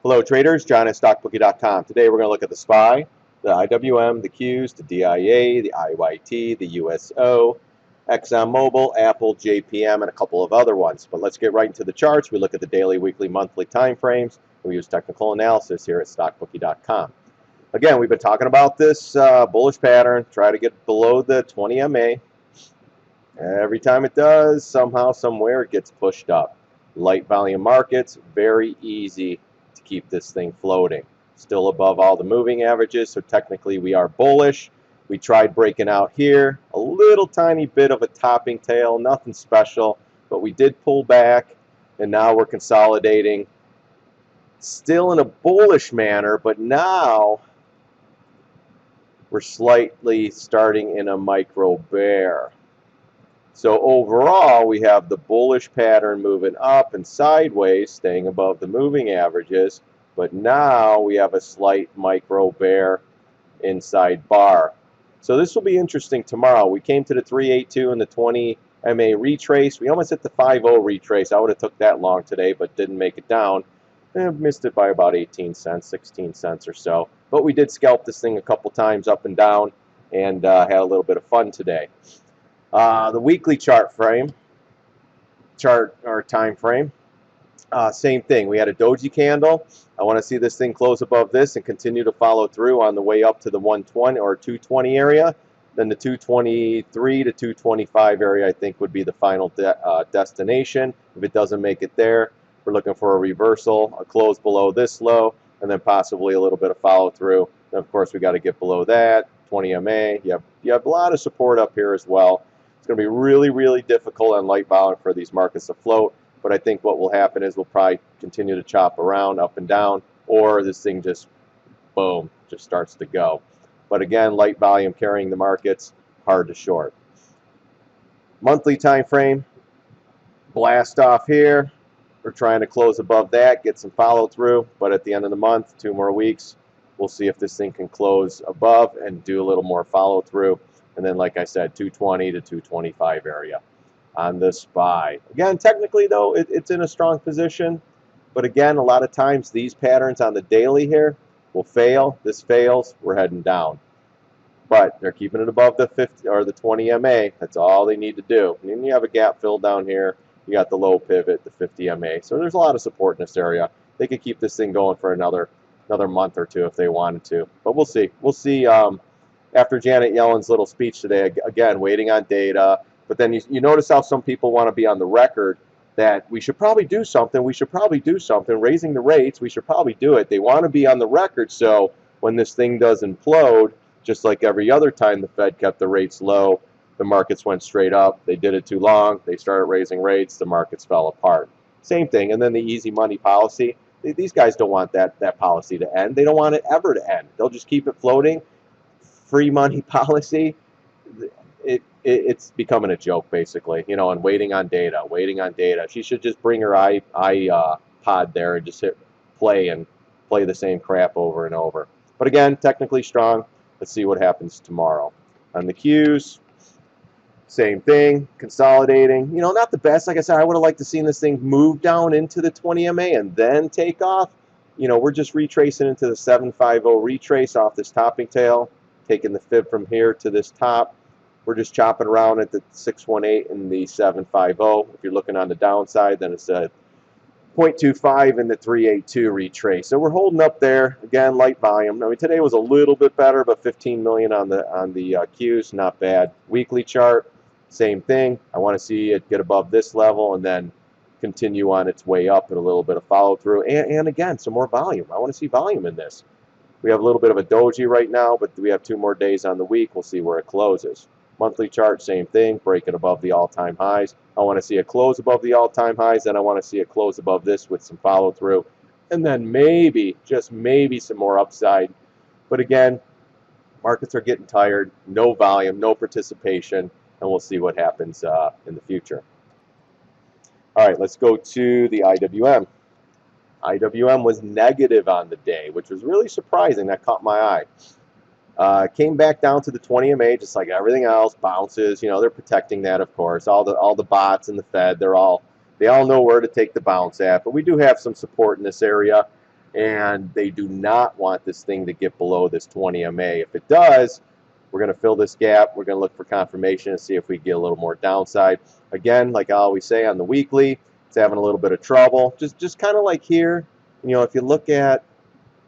Hello traders, John at StockBookie.com. Today we're going to look at the SPY, the IWM, the Qs, the DIA, the IYT, the USO, ExxonMobil, Apple, JPM, and a couple of other ones. But let's get right into the charts. We look at the daily, weekly, monthly time frames. We use technical analysis here at StockBookie.com. Again, we've been talking about this bullish pattern. Try to get below the 20 MA. Every time it does, somehow, somewhere, it gets pushed up. Light volume markets, very easy to keep this thing floating. Still above all the moving averages, so technically we are bullish. We tried breaking out here, a little tiny bit of a topping tail, nothing special, but we did pull back, and now we're consolidating. Still in a bullish manner, but now we're slightly starting in a micro bear. So overall, we have the bullish pattern moving up and sideways, staying above the moving averages, but now we have a slight micro bear inside bar. So this will be interesting tomorrow. We came to the 382 and the 20 MA retrace. We almost hit the 50 retrace. I would have took that long today, but didn't make it down. Missed it by about 18 cents, 16 cents or so. But we did scalp this thing a couple times up and down and had a little bit of fun today. The weekly time frame, same thing. We had a doji candle. I want to see this thing close above this and continue to follow through on the way up to the 120 or 220 area. Then the 223 to 225 area, I think, would be the final destination. If it doesn't make it there, we're looking for a reversal, a close below this low, and then possibly a little bit of follow through. And of course, we got to get below that 20 MA. You have a lot of support up here as well. It's going to be really, really difficult on light volume for these markets to float. But I think what will happen is we'll probably continue to chop around up and down, or this thing just, boom, just starts to go. But again, light volume carrying the markets, hard to short. Monthly time frame, blast off here. We're trying to close above that, get some follow through. But at the end of the month, 2 more weeks, we'll see if this thing can close above and do a little more follow through. And then, like I said, 220 to 225 area on the SPY. Again, technically, though, it's in a strong position. But again, a lot of times these patterns on the daily here will fail. This fails, we're heading down. But they're keeping it above the 50 or the 20 MA. That's all they need to do. And then you have a gap fill down here. You got the low pivot, the 50 MA. So there's a lot of support in this area. They could keep this thing going for another month or two if they wanted to. But we'll see. We'll see after Janet Yellen's little speech today. Again, waiting on data. But then you notice how some people want to be on the record that we should probably do something. We should probably do something. Raising the rates, we should probably do it. They want to be on the record so when this thing does implode, just like every other time the Fed kept the rates low, the markets went straight up. They did it too long. They started raising rates. The markets fell apart. Same thing. And then the easy money policy. These guys don't want that policy to end. They don't want it ever to end. They'll just keep it floating. Free money policy. It's becoming a joke, basically, and waiting on data. She should just bring her iPod there and just hit play and play the same crap over and over. But again, technically strong. Let's see what happens tomorrow. On the Qs, same thing, consolidating. Not the best. Like I said, I would have liked to seen this thing move down into the 20 MA and then take off. We're just retracing into the 750 retrace off this topping tail, taking the fib from here to this top. We're just chopping around at the 618 and the 750. If you're looking on the downside, then it's a 0.25 in the 382 retrace. So we're holding up there. Again, light volume. I mean, today was a little bit better, but 15 million on the Qs, not bad. Weekly chart, same thing. I want to see it get above this level and then continue on its way up and a little bit of follow through. And again, some more volume. I want to see volume in this. We have a little bit of a doji right now, but we have 2 more days on the week. We'll see where it closes. Monthly chart, same thing, break it above the all-time highs. I want to see it close above the all-time highs, then I want to see it close above this with some follow-through, and then maybe, just maybe, some more upside. But again, markets are getting tired, no volume, no participation, and we'll see what happens in the future. All right, let's go to the IWM. IWM was negative on the day, which was really surprising. That caught my eye. Came back down to the 20 MA, just like everything else, bounces. They're protecting that, of course. All the bots and the Fed, they all know where to take the bounce at. But we do have some support in this area. and they do not want this thing to get below this 20 MA. If it does, we're going to fill this gap. We're going to look for confirmation and see if we get a little more downside. Again, like I always say on the weekly, it's having a little bit of trouble. Just kind of like here, if you look at,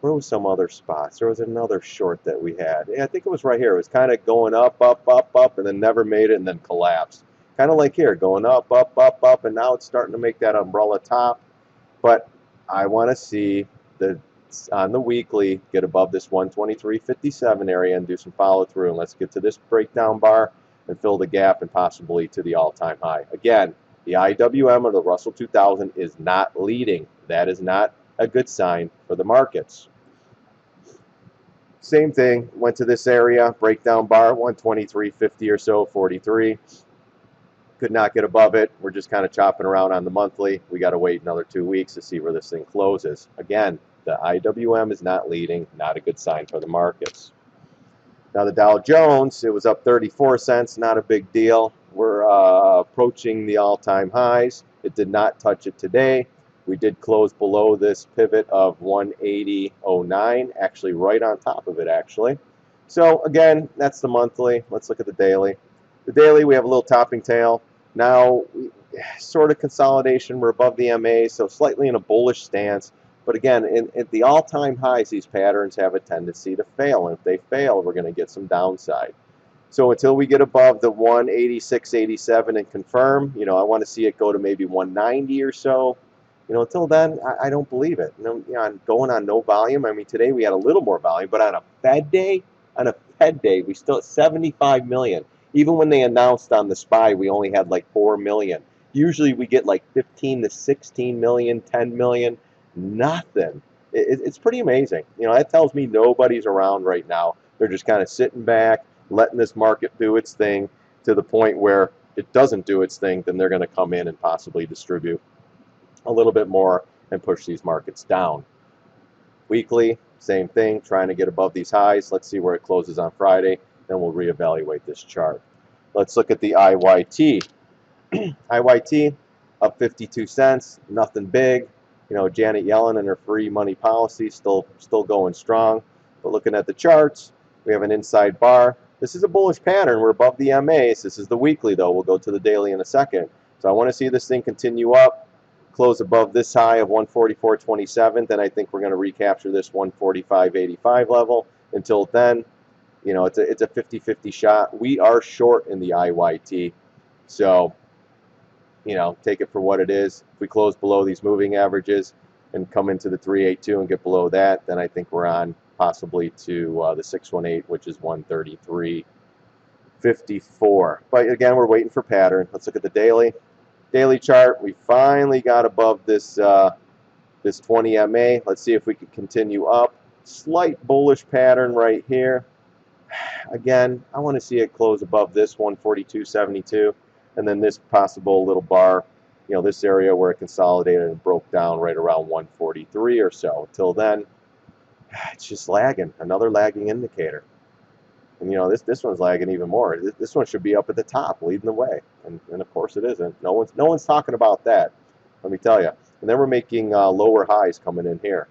where was some other spots? There was another short that we had. Yeah, I think it was right here. It was kind of going up, up, up, up, and then never made it and then collapsed. Kind of like here, going up, up, up, up, and now it's starting to make that umbrella top. But I want to see on the weekly get above this 123.57 area and do some follow through. And let's get to this breakdown bar and fill the gap and possibly to the all-time high. Again, the IWM or the Russell 2000 is not leading. That is not a good sign for the markets. Same thing, went to this area, breakdown bar, 123.50 or so, 43. Could not get above it. We're just kind of chopping around on the monthly. We got to wait another 2 weeks to see where this thing closes. Again, the IWM is not leading, not a good sign for the markets. Now the Dow Jones, it was up 34 cents, not a big deal. We're approaching the all-time highs. It did not touch it today. We did close below this pivot of 180.09, actually right on top of it, actually. So again, that's the monthly. Let's look at the daily. The daily, we have a little topping tail. Now, sort of consolidation. We're above the MA, so slightly in a bullish stance. But again, at the all-time highs, these patterns have a tendency to fail. And if they fail, we're going to get some downside. So until we get above the 186.87 and confirm, I want to see it go to maybe 190 or so. Until then, I don't believe it. I'm going on no volume. I mean, today we had a little more volume, but on a Fed day, we still at 75 million. Even when they announced on the SPY, we only had like 4 million. Usually we get like 15 to 16 million, 10 million, nothing. It's pretty amazing. That tells me nobody's around right now. They're just kind of sitting back, letting this market do its thing to the point where it doesn't do its thing, then they're going to come in and possibly distribute a little bit more and push these markets down. Weekly, same thing, trying to get above these highs. Let's see where it closes on Friday, then we'll reevaluate this chart. Let's look at the IYT. IYT up 52 cents, nothing big. Janet Yellen and her free money policy still going strong. But looking at the charts, we have an inside bar. This is a bullish pattern. We're above the MAs. This is the weekly, though. We'll go to the daily in a second. So I want to see this thing continue up, close above this high of 144.27. Then I think we're going to recapture this 145.85 level. Until then, it's a 50-50 shot. We are short in the IYT. So, take it for what it is. If we close below these moving averages and come into the 382 and get below that, then I think we're on possibly to the 618, which is 133.54. But again, we're waiting for pattern. Let's look at the daily. Daily chart, we finally got above this this 20 MA. Let's see if we can continue up. Slight bullish pattern right here. Again, I want to see it close above this 142.72, and then this possible little bar, this area where it consolidated and broke down right around 143 or so. Until then, it's just lagging. Another lagging indicator. And this one's lagging even more. This one should be up at the top, leading the way, and of course it isn't. No one's talking about that. Let me tell you. And then we're making lower highs coming in here.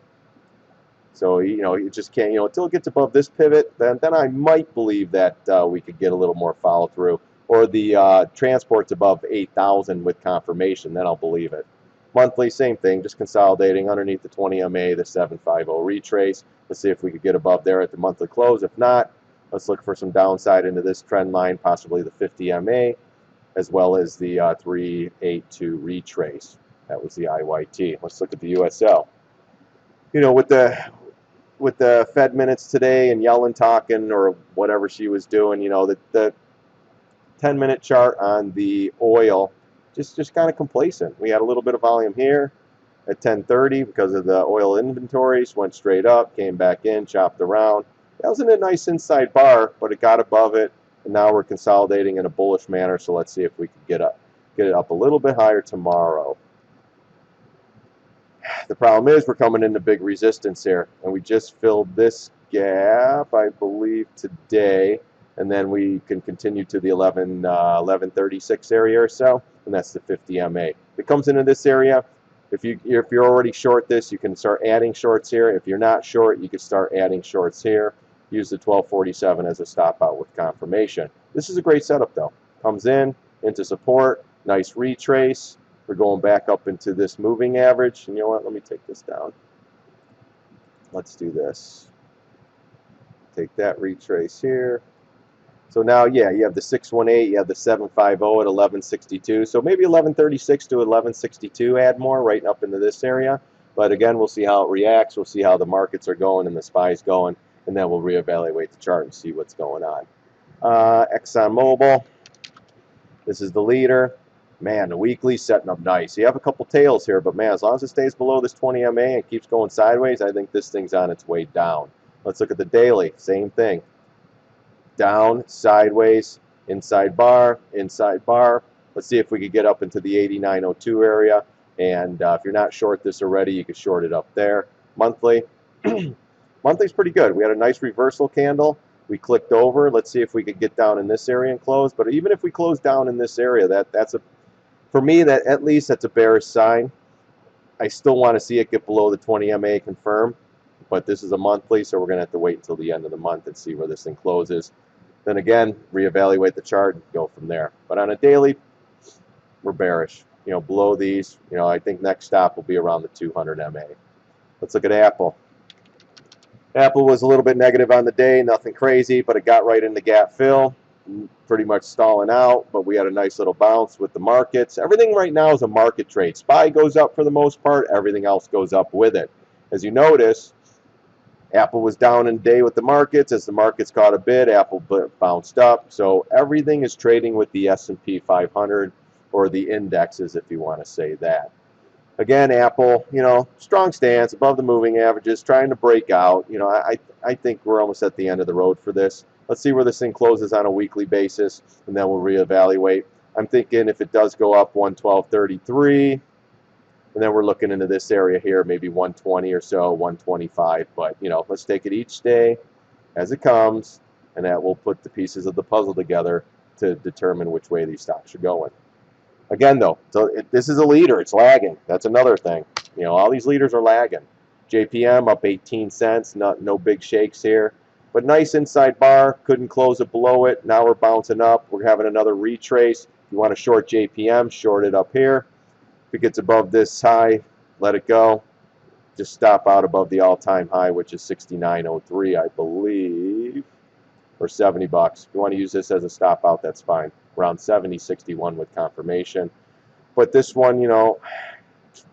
So you just can't. Until it gets above this pivot, then I might believe that we could get a little more follow through, or the transport's above 8,000 with confirmation. Then I'll believe it. Monthly, same thing, just consolidating underneath the 20 MA, the 750 retrace. Let's see if we could get above there at the monthly close. If not, let's look for some downside into this trend line, possibly the 50 MA, as well as the 382 retrace. That was the IYT. Let's look at the USL. With the Fed minutes today and Yellen talking or whatever she was doing, the 10-minute chart on the oil just kind of complacent. We had a little bit of volume here at 10:30 because of the oil inventories, went straight up, came back in, chopped around. That was in a nice inside bar, but it got above it, and now we're consolidating in a bullish manner. So let's see if we can get it up a little bit higher tomorrow. The problem is we're coming into big resistance here, and we just filled this gap, I believe, today, and then we can continue to the 1136 area or so, and that's the 50 MA. If it comes into this area, If you're already short this, you can start adding shorts here. If you're not short, you can start adding shorts here. Use the 1247 as a stop out with confirmation. This is a great setup though. Comes in into support, nice retrace. We're going back up into this moving average. And you know what? Let me take this down. Let's do this. Take that retrace here. So now, yeah, you have the 618, you have the 750 at 1162. So maybe 1136 to 1162, add more right up into this area. But again, we'll see how it reacts. We'll see how the markets are going and the SPY's going, and then we'll reevaluate the chart and see what's going on. ExxonMobil, this is the leader. Man, the weekly's setting up nice. You have a couple tails here, but man, as long as it stays below this 20 MA and keeps going sideways, I think this thing's on its way down. Let's look at the daily. Same thing. Down, sideways, inside bar, inside bar. Let's see if we could get up into the 8902 area. And if you're not short this already, you could short it up there. Monthly. Monthly's pretty good. We had a nice reversal candle. We clicked over. Let's see if we could get down in this area and close. But even if we close down in this area, that's a, for me, that at least that's a bearish sign. I still want to see it get below the 20 MA confirm. But this is a monthly, so we're going to have to wait until the end of the month and see where this thing closes. Then again, reevaluate the chart and go from there. But on a daily, we're bearish. You know, below these, you know, I think next stop will be around the 200 MA. Let's look at Apple. Apple was a little bit negative on the day, nothing crazy, but it got right in the gap fill. Pretty much stalling out, but we had a nice little bounce with the markets. Everything right now is a market trade. SPY goes up for the most part, everything else goes up with it. As you notice, Apple was down in the day with the markets. As the markets caught a bid, Apple bounced up. So everything is trading with the S&P 500 or the indexes, if you want to say that. Again, Apple, you know, strong stance above the moving averages, trying to break out. You know, I think we're almost at the end of the road for this. Let's see where this thing closes on a weekly basis, and then we'll reevaluate. I'm thinking if it does go up 112.33. And then we're looking into this area here, maybe 120 or so, 125. But, you know, let's take it each day as it comes, and that will put the pieces of the puzzle together to determine which way these stocks are going. Again, though, so this is a leader. It's lagging. That's another thing. You know, all these leaders are lagging. JPM up 18 cents. No big shakes here. But nice inside bar. Couldn't close it below it. Now we're bouncing up. We're having another retrace. If you want to short JPM, short it up here. If it gets above this high, let it go. Just stop out above the all-time high, which is 69.03, I believe, or 70 bucks. If you want to use this as a stop out, that's fine. Around 70.61 with confirmation. But this one, you know,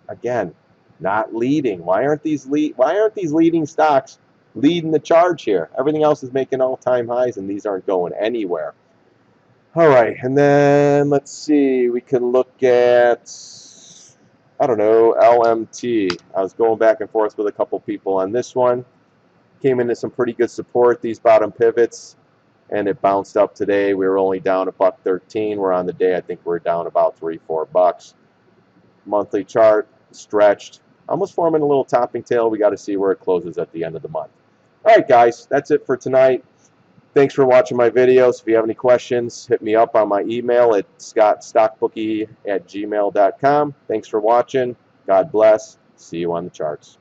again, not leading. Why aren't these leading stocks leading the charge here? Everything else is making all-time highs, and these aren't going anywhere. All right, and then let's see. We can look at, I don't know, LMT. I was going back and forth with a couple people on this one. Came into some pretty good support, these bottom pivots, and it bounced up today. We were only down $1.13. We're on the day, I think we're down about $3-4 bucks. Monthly chart, stretched, almost forming a little topping tail. We got to see where it closes at the end of the month. All right, guys, that's it for tonight. Thanks for watching my videos. If you have any questions, hit me up on my email at scottstockbookie@gmail.com. Thanks for watching. God bless. See you on the charts.